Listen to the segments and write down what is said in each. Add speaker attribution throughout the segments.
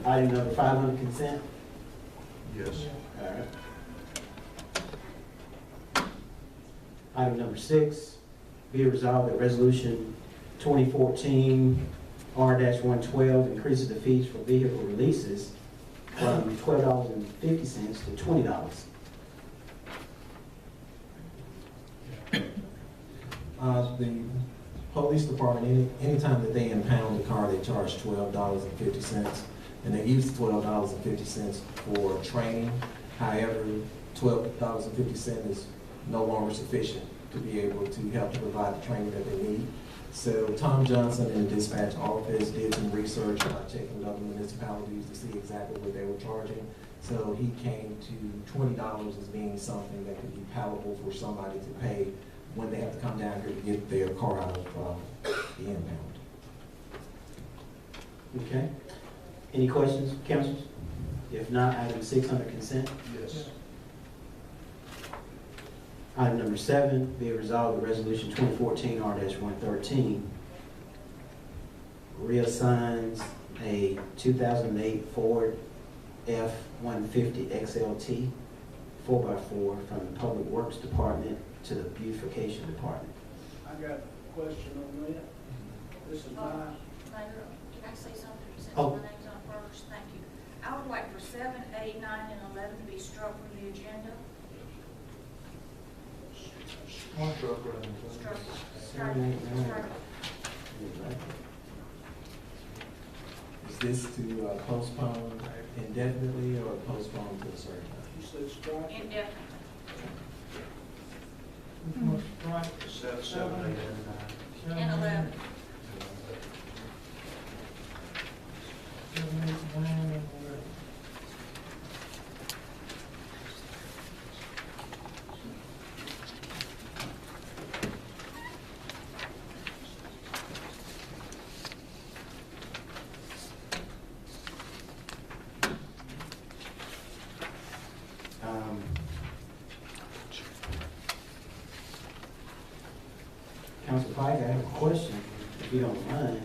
Speaker 1: Item number 5 under consent.
Speaker 2: Yes.
Speaker 1: All right. Item number 6, be it resolved that resolution 2014 R-112 increases the fees for vehicle releases from $12.50 to $20.
Speaker 3: The police department, anytime that they impound a car, they charge $12.50, and they use $12.50 for training. However, $12.50 is no longer sufficient to be able to help to provide the training that they need. So Tom Johnson in the dispatch office did some research by checking with other municipalities to see exactly what they were charging. So he came to $20 as being something that could be palatable for somebody to pay when they have to come down here to get their car out of the impound.
Speaker 1: Okay. Any questions, councilors? If not, item 6 under consent.
Speaker 2: Yes.
Speaker 1: Item number 7, be it resolved that resolution 2014 R-113 reassigns a 2008 Ford F-150 XLT 4x4 from the Public Works Department to the Beautification Department.
Speaker 4: I got a question on that. This is my,
Speaker 5: Mayor, can I say something since
Speaker 1: Oh.
Speaker 5: my name's on first? Thank you. I would like for 7, 8, 9, and 11 to be struck from the agenda. Struck. Struck.
Speaker 3: Is this to postpone indefinitely or postpone to a certain time?
Speaker 4: you said strike.
Speaker 5: Indefinitely.
Speaker 4: Strike.
Speaker 2: 7, 8, and 9.
Speaker 5: And 11.
Speaker 4: 7, 8, 9, and 11.
Speaker 1: Council Pike, I have a question, if you don't mind.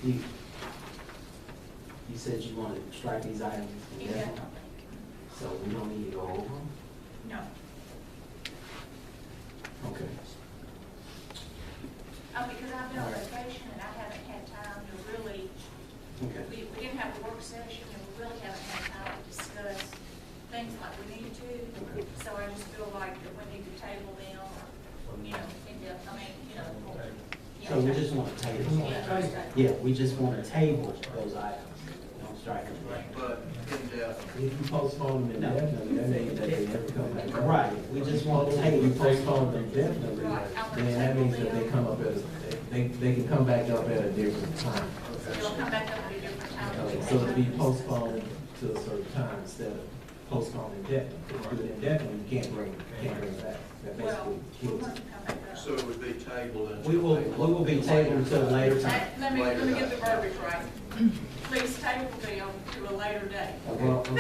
Speaker 1: You said you wanted to strike these items indefinitely,
Speaker 5: Indefinitely.
Speaker 1: so we don't need to go over them?
Speaker 5: No.
Speaker 1: Okay.
Speaker 5: Because I've been on vacation and I haven't had time to really,
Speaker 1: Okay.
Speaker 5: we didn't have a work session and we really haven't had time to discuss things like we need to. So I just feel like that we need to table them or,
Speaker 1: So we just want to table?
Speaker 5: Yeah.
Speaker 1: Yeah, we just want to table those items, don't strike them.
Speaker 2: But indefinitely.
Speaker 3: If you postpone them indefinitely, that means that they never come back.
Speaker 1: Right, we just want to
Speaker 3: If
Speaker 1: table.
Speaker 3: you postpone them indefinitely,
Speaker 5: Right.
Speaker 3: then that means that they come up at, they can come back up at a different time.
Speaker 5: It'll come back up at a different time.
Speaker 3: So it'll be postponed to a certain time instead of postponed indefinitely. If you do it indefinitely, you can't bring it back. That
Speaker 5: Well,
Speaker 3: basically
Speaker 5: we're
Speaker 3: kills
Speaker 5: going
Speaker 3: it.
Speaker 5: to come back up.
Speaker 2: So it would be tabled until.
Speaker 1: We will be tabled until a later time.
Speaker 5: Let me get the verbiage right. Please table them to a later date.
Speaker 3: Well, I'm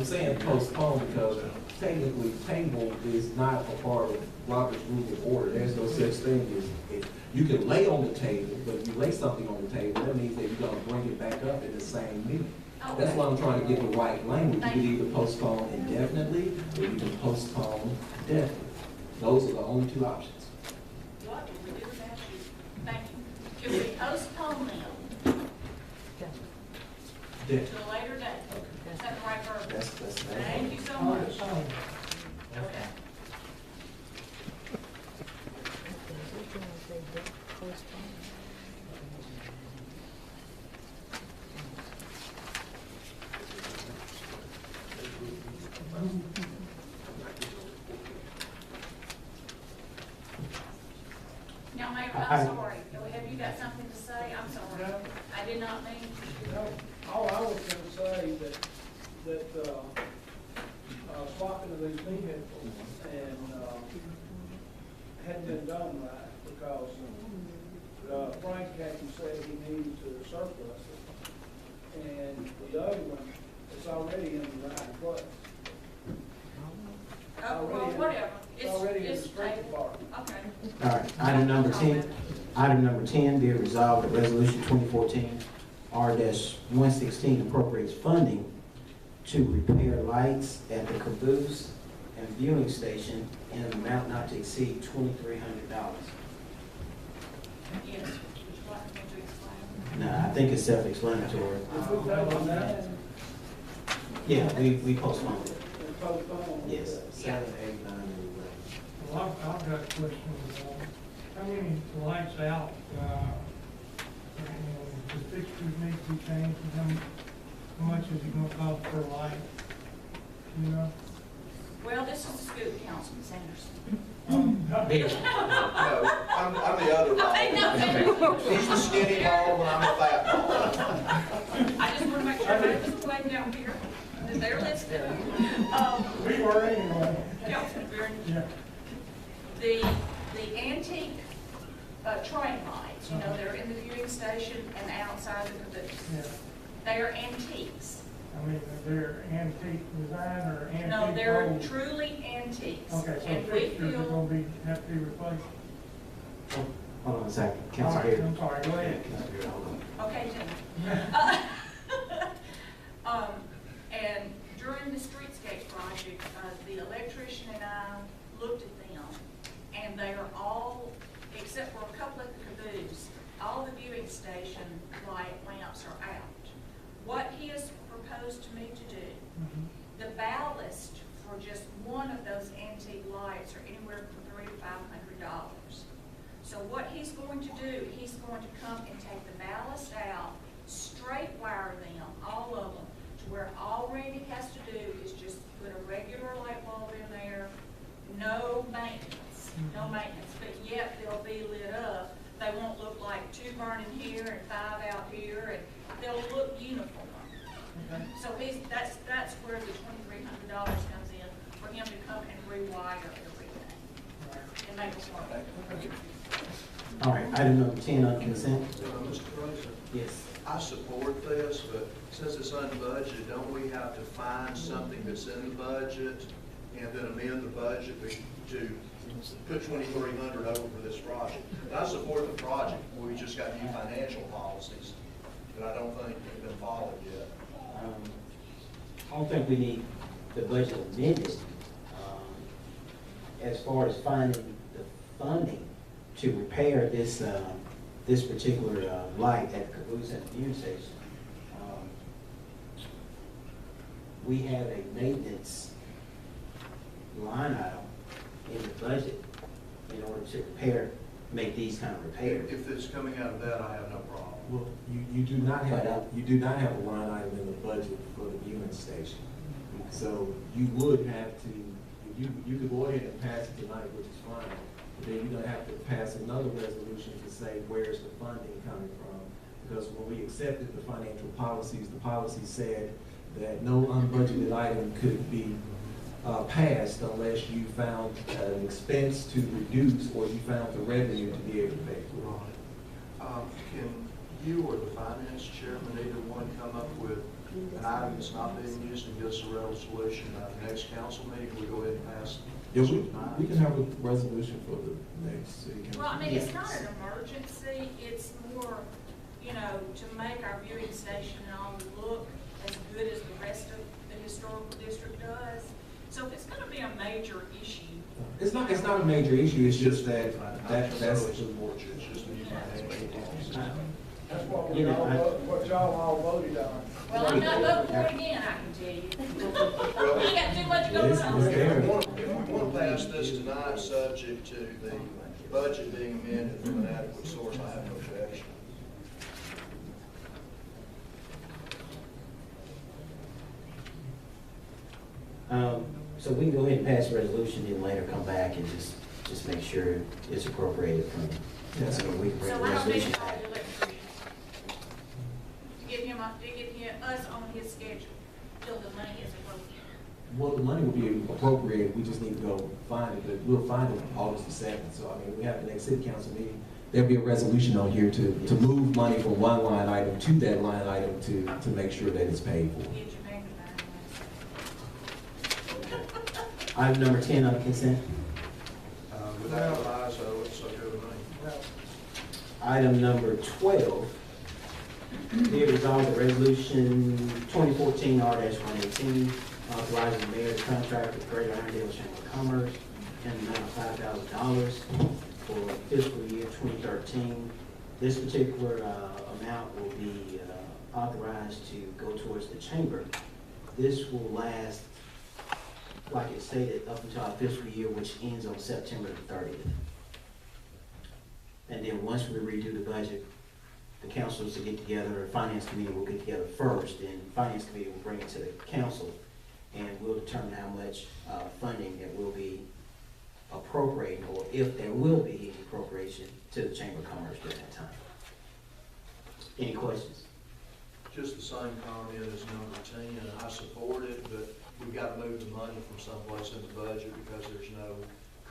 Speaker 3: saying postpone because technically table is not a part of Robert's Rule of Order. There's no such thing as, you can lay on the table, but if you lay something on the table, that means that you're gonna bring it back up in the same meeting. That's why I'm trying to get the right language. You can either postpone indefinitely, or you can postpone definitely. Those are the only two options.
Speaker 5: What did we do without you? Thank you. If we postpone them to
Speaker 3: Definitely.
Speaker 5: a later date, is that the right verbiage?
Speaker 3: That's.
Speaker 5: Thank you so much. Okay. Now, Mayor, I'm sorry. Have you got something to say? I'm sorry.
Speaker 4: No.
Speaker 5: I did not mean.
Speaker 4: No, all I was gonna say that swapping of these vehicles and, hadn't been done right because, Frank hadn't said he needed to surplus it. And the other one, it's already in the right place.
Speaker 5: Oh, well, whatever.
Speaker 4: It's already in the
Speaker 5: It's
Speaker 4: street
Speaker 5: tabled.
Speaker 4: department.
Speaker 5: Okay.
Speaker 1: All right, item number 10. Item number 10, be it resolved that Resolution 2014 R-116 appropriates funding to repair lights at the caboose and viewing station in an amount not to exceed $2,300.
Speaker 5: Yes, would you like me to explain?
Speaker 1: No, I think it's self-explanatory.
Speaker 4: If we table that,
Speaker 1: Yeah, we postponed it.
Speaker 4: and postpone.
Speaker 1: Yes.
Speaker 3: 7, 8, 9, and 11.
Speaker 6: Well, I've got a question. How many lights out, the fixtures need to be changed, and how much is it gonna cost per light? You know?
Speaker 5: Well, this is the school council, Ms. Anderson.
Speaker 1: Here.
Speaker 2: No, I'm the other ball.
Speaker 5: Okay, no,
Speaker 2: He's the skinny ball and I'm the fat ball.
Speaker 5: I just want to make sure everybody's playing down here, that they're listening.
Speaker 6: We were anyway.
Speaker 5: Yeah, we're in-
Speaker 6: Yeah.
Speaker 5: the antique train lights, you know, they're in the viewing station and outside the caboose.
Speaker 6: Yeah.
Speaker 5: They are antiques.
Speaker 6: I mean, they're antique design or antique?
Speaker 5: No, they're
Speaker 6: mold?
Speaker 5: truly antiques.
Speaker 6: Okay, so
Speaker 5: And we
Speaker 6: fixtures are
Speaker 5: feel,
Speaker 6: gonna have to be replaced.
Speaker 1: Hold on a second.
Speaker 6: All
Speaker 1: Council
Speaker 6: right,
Speaker 1: Beard.
Speaker 6: I'm sorry, go ahead.
Speaker 1: Council Beard, hold on.
Speaker 5: okay, Jim. And during the streetscape project, the electrician and I looked at them, and they are all, except for a couple of the caboose, all the viewing station light lamps are out. What he has proposed to me to do,
Speaker 6: Mhm.
Speaker 5: the ballast for just one of those antique lights are anywhere from $300 to $500. So what he's going to do, he's going to come and take the ballast out, straight wire them, all of them, to where all Randy has to do is just put a regular light bulb in there, no maintenance, no maintenance, but yet they'll be lit up. They won't look like 2 burning here and 5 out here, and they'll look uniform.
Speaker 6: Okay.
Speaker 5: So that's where the $2,300 comes in, for him to come and rewire everything
Speaker 6: All right.
Speaker 5: and make it work.
Speaker 1: All right, item number 10 on consent.
Speaker 2: Mr. President,
Speaker 1: Yes.
Speaker 2: I support this, but since it's unbudgeted, don't we have to find something that's in the budget and then amend the budget to put 2,300 over for this project? And I support the project, we just got new financial policies that I don't think have been followed yet.
Speaker 1: I don't think we need the budget amended. As far as finding the funding to repair this, this particular light at the caboose and viewing station, we have a maintenance line item in the budget in order to repair, make these kind of repairs.
Speaker 2: If it's coming out of that, I have no problem.
Speaker 3: Well, you do not have, a line item in the budget for the viewing station. So you would have to, you could go ahead and pass it tonight, which is fine. But then you're gonna have to pass another resolution to say where's the funding coming from. Because when we accepted the financial policies, the policy said that no unbudgeted item could be passed unless you found an expense to reduce or you found the revenue to be able to pay for it.
Speaker 2: Can you or the finance chairman, either one, come up with an item that's not being used and give us a resolution at the next council meeting? We go ahead and pass
Speaker 3: Yeah,
Speaker 2: this
Speaker 3: we
Speaker 2: tonight?
Speaker 3: can have a resolution for the next city council.
Speaker 5: Well, I mean, it's not an emergency, it's more, you know, to make our viewing station and all look as good as the rest of the historical district does. So if it's gonna be a major issue.
Speaker 3: It's not a major issue, it's just that,
Speaker 2: That's
Speaker 3: that's,
Speaker 2: it's just a new financial policy.
Speaker 4: That's what
Speaker 1: You
Speaker 4: we
Speaker 1: know,
Speaker 4: all, what y'all all voted on.
Speaker 5: Well, I'm not voting for it again, I can tell you. I got too much going
Speaker 3: It's
Speaker 5: on.
Speaker 3: there.
Speaker 2: If we want to pass this tonight, subject to the budget being amended from an adequate source, I have no objection.
Speaker 1: So we can go ahead and pass the resolution, and later come back and just make sure it's appropriated from,
Speaker 3: Yes.
Speaker 1: so we can bring
Speaker 5: So
Speaker 1: the
Speaker 5: I don't need
Speaker 1: resolution
Speaker 5: to call
Speaker 1: back.
Speaker 5: the electrician. To get us on his schedule till the money is appropriate.
Speaker 3: well, the money will be appropriated, we just need to go find it, but we'll find it August the 7th. So, I mean, we have the next city council meeting, there'll be a resolution on here to move money from one line item to that line item to make sure that it's paid for.
Speaker 5: Get your name and
Speaker 1: Item number 10 on consent.
Speaker 2: Without eyes, so go to me.
Speaker 6: Well,
Speaker 1: Item number 12, be it resolved that resolution 2014 R-118 authorizing the mayor to contract with Greater Irondale Chamber of Commerce in the amount of $5,000 for fiscal year 2013. This particular amount will be authorized to go towards the chamber. This will last, like it stated, up until our fiscal year, which ends on September the 30th. And then once we redo the budget, the councils will get together, or finance committee will get together first, and finance committee will bring it to the council, and we'll determine how much funding that will be appropriating, or if there will be any appropriation to the Chamber of Commerce during that time. Any questions?
Speaker 2: Just the same comment as number 10, I support it, but we've got to move the money from someplace in the budget because there's no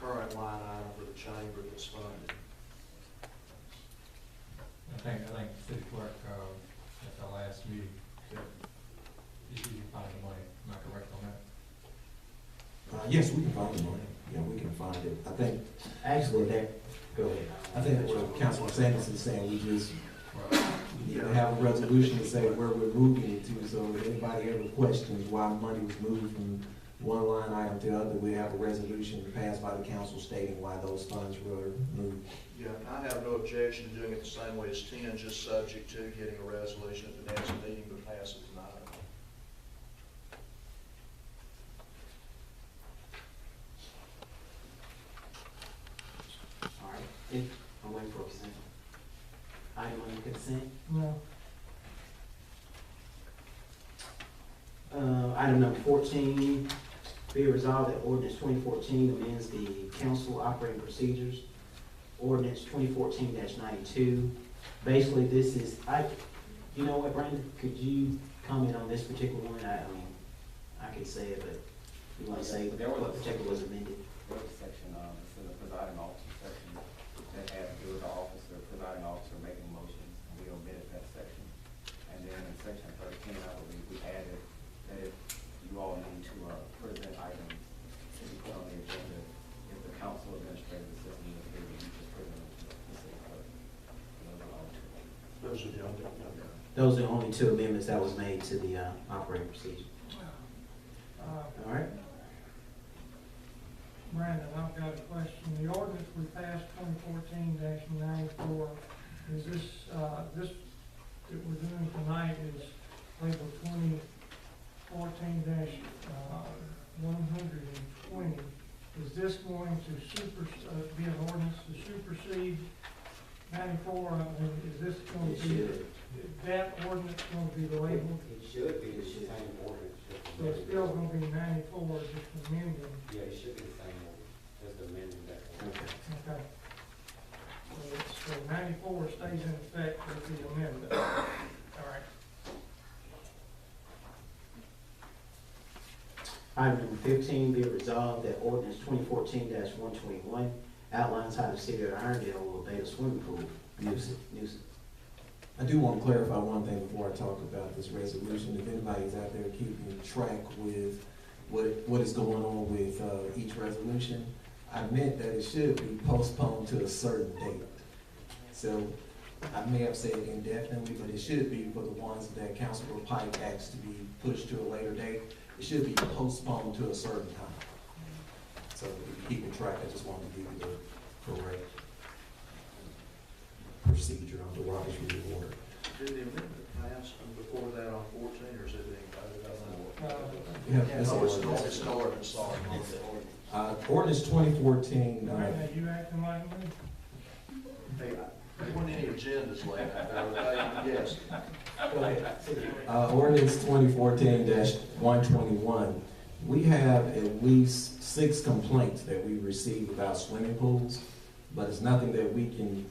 Speaker 2: current line item for the chamber that's funded.
Speaker 7: I think the city clerk, at the last meeting, said you can find the money. Am I correct on that?
Speaker 3: Yes, we can find the money. Yeah, we can find it. I think,
Speaker 1: Actually, go ahead.
Speaker 3: I think what Councilman Sanders is saying, we just
Speaker 7: Well,
Speaker 3: need to have a resolution to say where we're moving it to, so if anybody ever questions why money was moved from one line item to the other, we have a resolution passed by the council stating why those funds were moved.
Speaker 2: Yeah, I have no objection to doing it the same way as 10, just subject to getting a resolution at the next meeting, but pass it tonight.
Speaker 1: All right, I'm waiting for consent. Item on consent.
Speaker 6: No.
Speaker 1: Item number 14, be it resolved that ordinance 2014 amends the council operating procedures. Ordinance 2014-92. Basically, this is, you know what, Brandon, could you comment on this particular one? I mean, I could say it, but you want to say what particular was amended?
Speaker 8: There was a section, it's in the presiding officer section, that had to do with the officer, presiding officer making motions, and we omitted that section. And then in section 13, I believe we added that if you all need to present items to be put on the agenda, if the council administrative assistant is here, you just present it to the city clerk. Those are all two.
Speaker 1: Those are the only two amendments that was made to the operating procedure. All right.
Speaker 6: Brandon, I've got a question. The ordinance we passed 2014-94, is this, this that we're doing tonight is labeled 2014-120. Is this going to be an ordinance to supersede 94? I mean, is this going to be, that ordinance going to be the label?
Speaker 9: It should be the same ordinance.
Speaker 6: So it's still going to be 94, just amending.
Speaker 9: Yeah, it should be the same ordinance, just amending that ordinance.
Speaker 6: Okay. So 94 stays in effect with the amendment. All right.
Speaker 1: Item number 15, be it resolved that ordinance 2014-121 outlines how the city of Irondale will abate a swimming pool nuisance.
Speaker 3: I do want to clarify one thing before I talk about this resolution. If anybody's out there keeping track with what is going on with each resolution, I meant that it should be postponed to a certain date. So I may have said indefinitely, but it should be for the ones that Councilor Pike asked to be pushed to a later date. It should be postponed to a certain time. So if you're keeping track, I just wanted to give you the correct procedure under Robert's Rule of Order.
Speaker 2: Did the amendment pass before that on 14, or is it being voted on?
Speaker 3: Yeah, that's
Speaker 2: Oh, it's an
Speaker 3: ordinance.
Speaker 2: ordinance, sorry.
Speaker 3: Ordinance 2014,
Speaker 6: All right, now you acting like me?
Speaker 2: Hey, there weren't any agendas left, yes.
Speaker 1: Go ahead.
Speaker 3: ordinance 2014-121. We have at least 6 complaints that we received about swimming pools, but it's nothing that we can,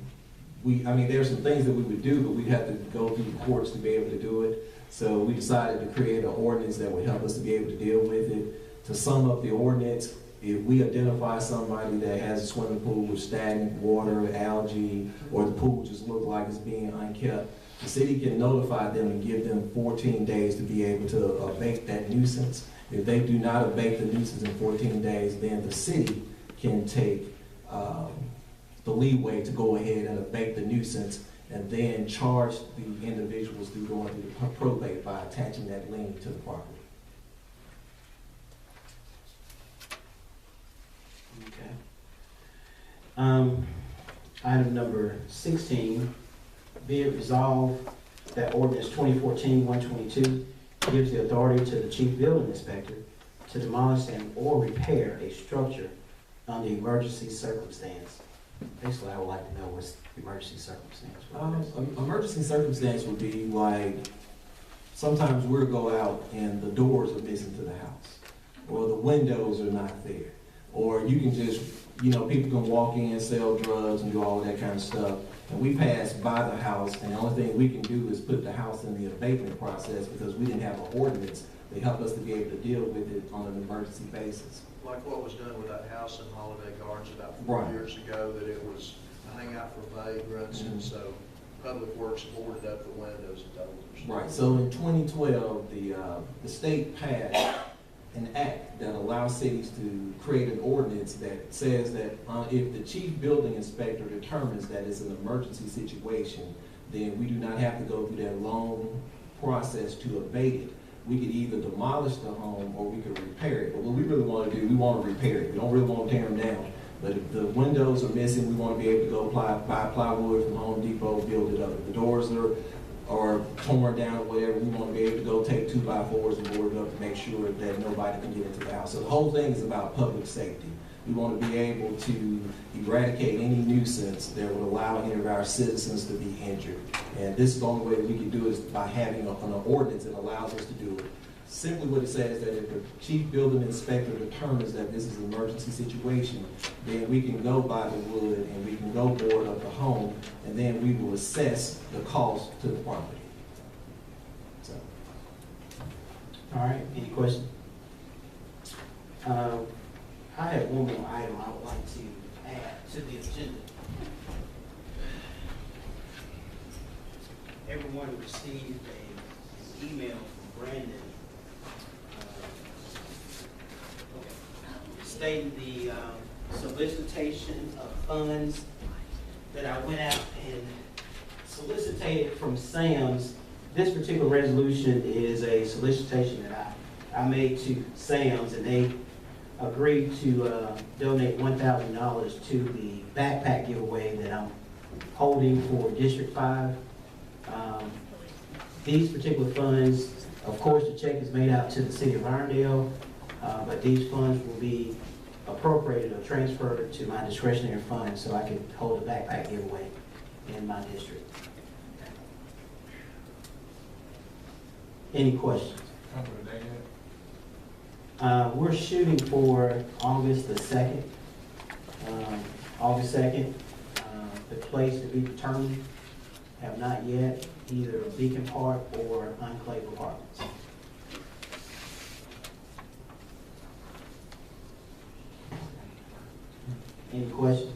Speaker 3: I mean, there's some things that we would do, but we'd have to go through the courts to be able to do it. So we decided to create an ordinance that would help us to be able to deal with it. To sum up the ordinance, if we identify somebody that has a swimming pool with stagnant water, algae, or the pool just look like it's being unkept, the city can notify them and give them 14 days to be able to abate that nuisance. If they do not abate the nuisance in 14 days, then the city can take the leeway to go ahead and abate the nuisance and then charge the individuals through going through the probate by attaching that lien to the property.
Speaker 1: Okay. Item number 16, be it resolved that ordinance 2014-122 gives the authority to the chief building inspector to demolish and or repair a structure under emergency circumstance. Basically, I would like to know what's emergency circumstance.
Speaker 3: Emergency circumstance would be like, sometimes we'll go out and the doors are missing to the house, or the windows are not there, or you can just, people can walk in, sell drugs and do all of that kind of stuff, and we pass by the house, and the only thing we can do is put the house in the abatement process because we didn't have an ordinance to help us to be able to deal with it on an emergency basis.
Speaker 2: Like what was done with that house in Holiday Gardens about 4
Speaker 3: Right.
Speaker 2: years ago, that it was a hangout for vagrants, and so Public Works boarded up the windows and doors.
Speaker 3: Right, so in 2012, the state passed an act that allows cities to create an ordinance that says that if the chief building inspector determines that it's an emergency situation, then we do not have to go through that long process to abate it. We could either demolish the home or we could repair it. But what we really want to do, we want to repair it. We don't really want to tear them down. But if the windows are missing, we want to be able to go buy plywood from Home Depot, build it up. If the doors are torn down or whatever, we want to be able to go take 2x4s and board it up to make sure that nobody can get into the house. So the whole thing is about public safety. We want to be able to eradicate any nuisance that would allow any of our citizens to be injured. And this is the only way that we can do it is by having an ordinance that allows us to do it. Simply what it says that if the chief building inspector determines that this is an emergency situation, then we can go buy the wood and we can go board up the home, and then we will assess the cost to the property. So.
Speaker 1: All right, any questions? I have one more item I would like to add to the agenda. Everyone received an email from Brandon stating the solicitation of funds that I went out and solicited from Sam's. This particular resolution is a solicitation that I made to Sam's, and they agreed to donate $1,000 to the backpack giveaway that I'm holding for District 5. These particular funds, of course, the check is made out to the city of Irondale, but these funds will be appropriated or transferred to my discretionary fund so I can hold a backpack giveaway in my district. Any questions?
Speaker 7: Come with a date yet?
Speaker 1: We're shooting for August the 2nd. August 2nd. The place to be determined, have not yet, either Beacon Park or Enclave Apartments. Any questions?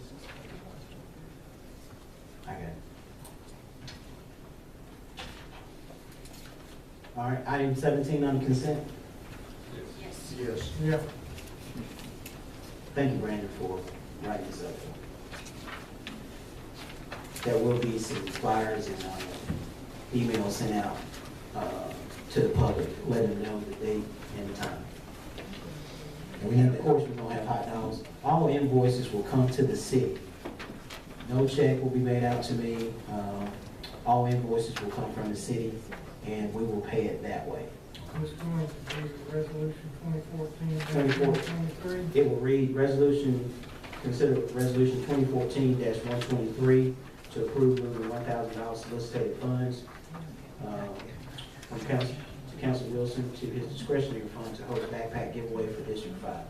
Speaker 1: I got it. All right, item 17 on consent.
Speaker 5: Yes.
Speaker 2: Yes.
Speaker 6: Yeah.
Speaker 1: Thank you, Brandon, for writing this up. There will be some flyers and emails sent out to the public, letting them know the date and the time. And of course, we're gonna have hot dogs. All invoices will come to the city. No check will be made out to me. All invoices will come from the city, and we will pay it that way.
Speaker 6: It's going to be resolution 2014-123.
Speaker 1: It will read consider resolution 2014-123 to approve moving $1,000 solicited funds from Council Wilson to his discretionary fund to hold a backpack giveaway for District 5.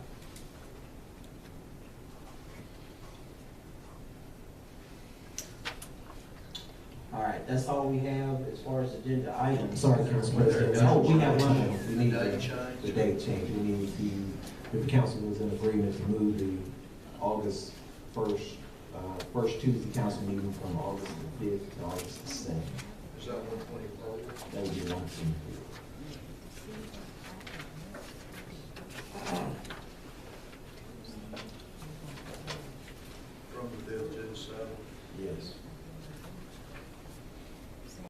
Speaker 1: All right, that's all we have as far as agenda items.
Speaker 3: Sorry, Council President. Oh, we have one more. We need
Speaker 2: Date
Speaker 3: the
Speaker 2: change.
Speaker 3: date change. We need if the council was in agreement to move the August 1st, first Tuesday council meeting from August the 5th to August the 2nd.
Speaker 2: Is that 124?
Speaker 3: That would be 1 2.